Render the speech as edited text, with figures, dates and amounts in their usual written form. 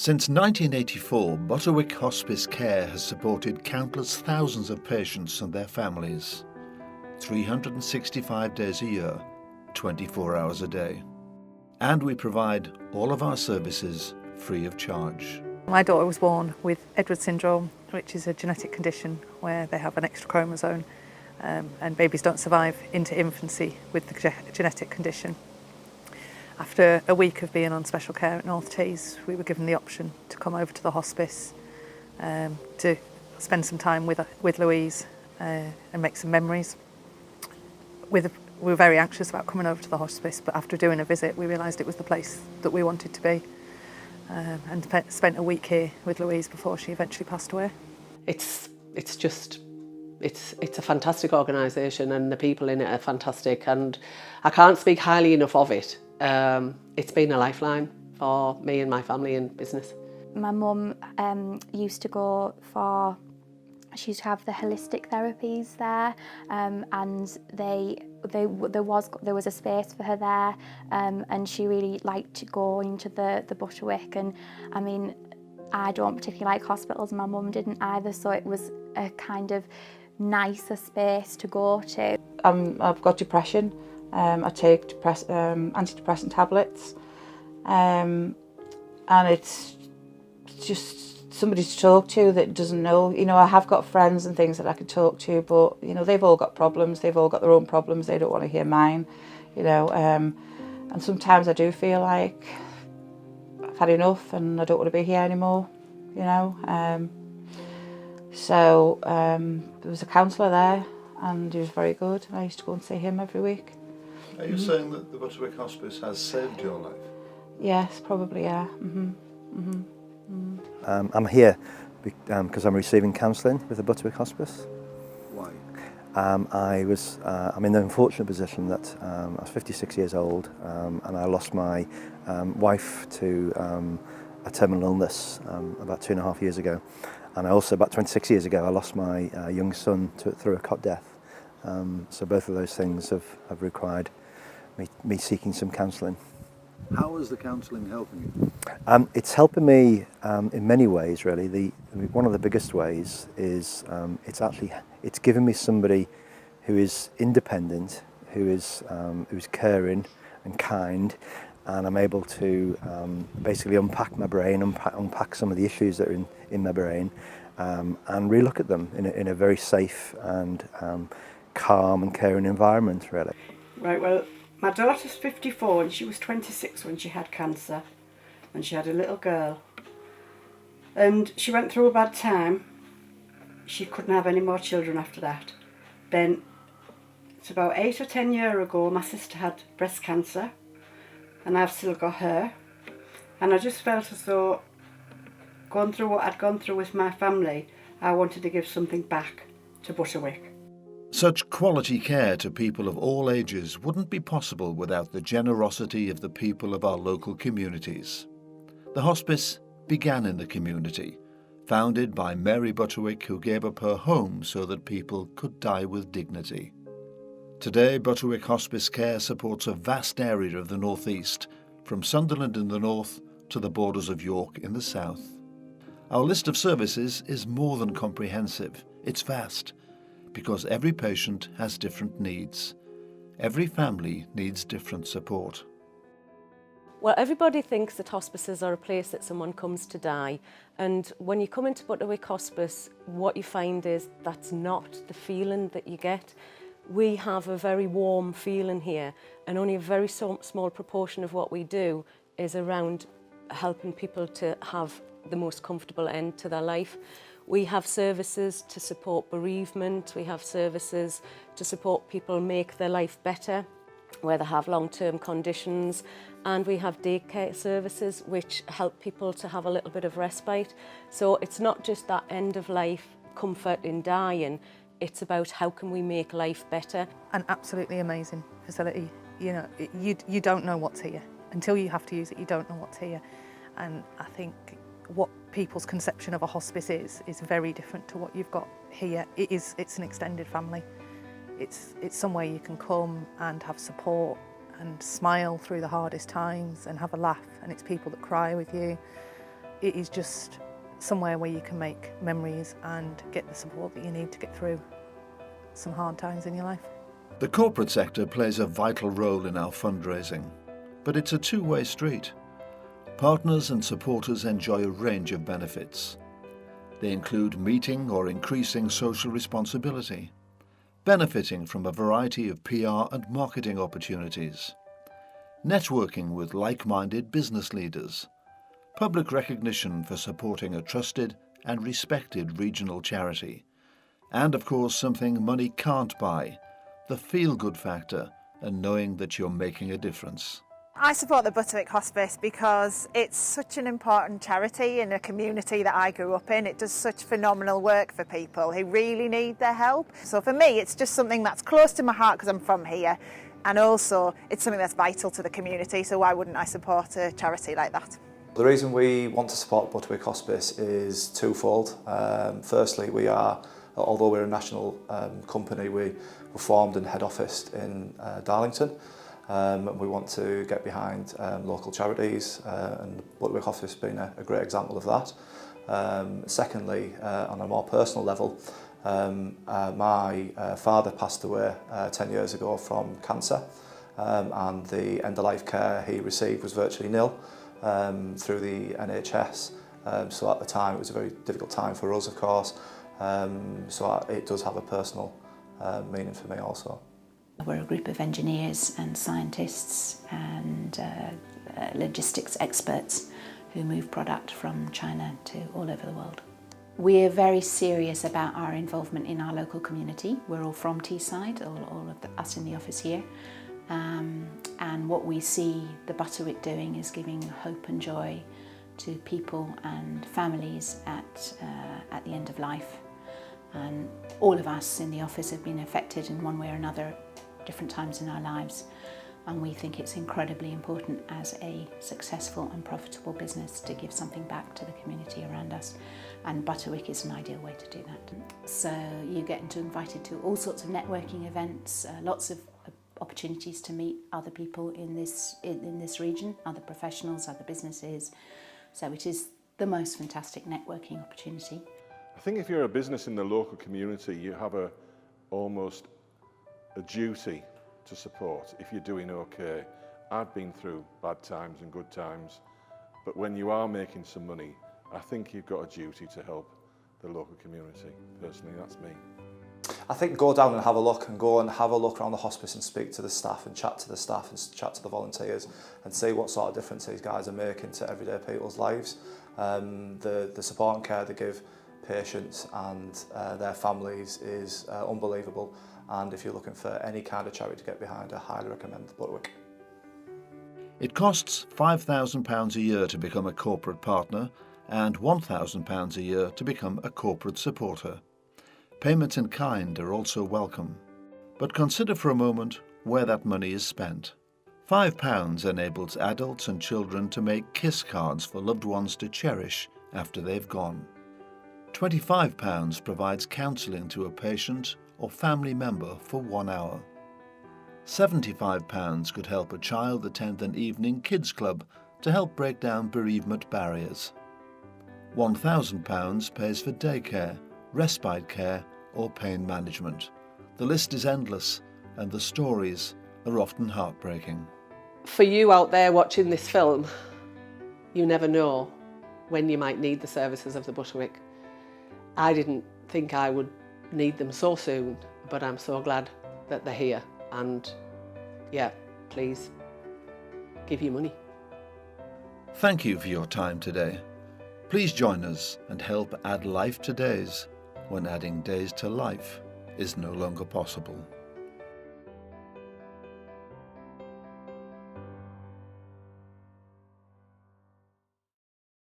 Since 1984, Butterwick Hospice Care has supported countless thousands of patients and their families, 365 days a year, 24 hours a day. And we provide all of our services free of charge. My daughter was born with Edwards syndrome, which is a genetic condition where they have an extra chromosome, and babies don't survive into infancy with the genetic condition. After a week of being on special care at North Tees, we were given the option to come over to the hospice to spend some time with Louise and make some memories. We were very anxious about coming over to the hospice, but after doing a visit, we realised it was the place that we wanted to be, and spent a week here with Louise before she eventually passed away. It's a fantastic organisation, and the people in it are fantastic, and I can't speak highly enough of it. It's been a lifeline for me and my family and business. My mum used to go for, she used to have the holistic therapies there, and there was a space for her there, and she really liked going to the Butterwick. And I mean, I don't particularly like hospitals, my mum didn't either, so it was a kind of nicer space to go to. I've got depression. I take antidepressant tablets, and it's just somebody to talk to that doesn't know. You know, I have got friends and things that I can talk to, but you know, they've all got problems. They've all got their own problems. They don't want to hear mine. You know, and sometimes I do feel like I've had enough and I don't want to be here anymore. You know, so there was a counsellor there, and he was very good. I used to go and see him every week. Are you saying that the Butterwick Hospice has saved your life? Yes, probably, yeah. I'm here because I'm receiving counselling with the Butterwick Hospice. Why? I'm in the unfortunate position that I was 56 years old, and I lost my wife to a terminal illness about 2.5 years ago. And I also, about 26 years ago, I lost my young son through a cot death. So both of those things have required me seeking some counselling. How is the counselling helping you? It's helping me in many ways, really. One of the biggest ways is it's given me somebody who is independent, who's caring and kind, and I'm able to basically unpack my brain, unpack some of the issues that are in my brain, and relook at them in a very safe and calm and caring environment, really. Right, well, my daughter's 54 and she was 26 when she had cancer, and she had a little girl. And she went through a bad time. She couldn't have any more children after that. Then, it's about 8 or 10 years ago, my sister had breast cancer, and I've still got her. And I just felt as though, going through what I'd gone through with my family, I wanted to give something back to Butterwick. Such quality care to people of all ages wouldn't be possible without the generosity of the people of our local communities. The hospice began in the community, founded by Mary Butterwick, who gave up her home so that people could die with dignity. Today, Butterwick Hospice Care supports a vast area of the North East, from Sunderland in the north to the borders of York in the south. Our list of services is more than comprehensive. It's vast, because every patient has different needs. Every family needs different support. Well, everybody thinks that hospices are a place that someone comes to die, and when you come into Butterwick Hospice, what you find is that's not the feeling that you get. We have a very warm feeling here, and only a very small proportion of what we do is around helping people to have the most comfortable end to their life. We have services to support bereavement, we have services to support people make their life better where they have long-term conditions, and we have daycare services which help people to have a little bit of respite. So it's not just that end of life comfort in dying, it's about how can we make life better. An absolutely amazing facility. You know, you don't know what's here. Until you have to use it, you don't know what's here. And I think what people's conception of a hospice is very different to what you've got here. It's an extended family. It's somewhere you can come and have support and smile through the hardest times and have a laugh, and it's people that cry with you. it is just somewhere where you can make memories and get the support that you need to get through some hard times in your life. The corporate sector plays a vital role in our fundraising, but it's a two-way street. Partners and supporters enjoy a range of benefits. They include meeting or increasing social responsibility, benefiting from a variety of PR and marketing opportunities, networking with like-minded business leaders, public recognition for supporting a trusted and respected regional charity, and of course something money can't buy, the feel-good factor and knowing that you're making a difference. I support the Butterwick Hospice because it's such an important charity in a community that I grew up in. It does such phenomenal work for people who really need their help. So for me, it's just something that's close to my heart because I'm from here, and also it's something that's vital to the community, so why wouldn't I support a charity like that? The reason we want to support Butterwick Hospice is twofold. Firstly, we are, although we're a national company, we're formed and head officed in Darlington. We want to get behind local charities, and Butterwick Hospice has been a great example of that. Secondly, on a more personal level, my father passed away 10 years ago from cancer, and the end-of-life care he received was virtually nil through the NHS. So at the time it was a very difficult time for us, of course, so it does have a personal meaning for me also. We're a group of engineers and scientists and logistics experts who move product from China to all over the world. We're very serious about our involvement in our local community. We're all from Teesside, all of us in the office here. And what we see the Butterwick doing is giving hope and joy to people and families at the end of life. And all of us in the office have been affected in one way or another different times in our lives, and we think it's incredibly important as a successful and profitable business to give something back to the community around us, and Butterwick is an ideal way to do that. So you get invited to all sorts of networking events, lots of opportunities to meet other people in this region, other professionals, other businesses, so it is the most fantastic networking opportunity. I think if you're a business in the local community, you have almost a duty to support if you're doing okay. I've been through bad times and good times, but when you are making some money, I think you've got a duty to help the local community. Personally, that's me. I think go down and have a look, and go and have a look around the hospice and speak to the staff and chat to the staff and chat to the volunteers and see what sort of difference these guys are making to everyday people's lives. The support and care they give patients and their families is unbelievable, and if you're looking for any kind of charity to get behind, I highly recommend Butterwick. It costs £5,000 a year to become a corporate partner and £1,000 a year to become a corporate supporter. Payments in kind are also welcome. But consider for a moment where that money is spent. £5 enables adults and children to make kiss cards for loved ones to cherish after they've gone. £25 provides counselling to a patient or family member for 1 hour. £75 could help a child attend an evening kids club to help break down bereavement barriers. £1,000 pays for daycare, respite care or pain management. The list is endless and the stories are often heartbreaking. For you out there watching this film, you never know when you might need the services of the Butterwick. I didn't think I would need them so soon, but I'm so glad that they're here, and yeah, please give your money. Thank you for your time today. Please join us and help add life to days when adding days to life is no longer possible.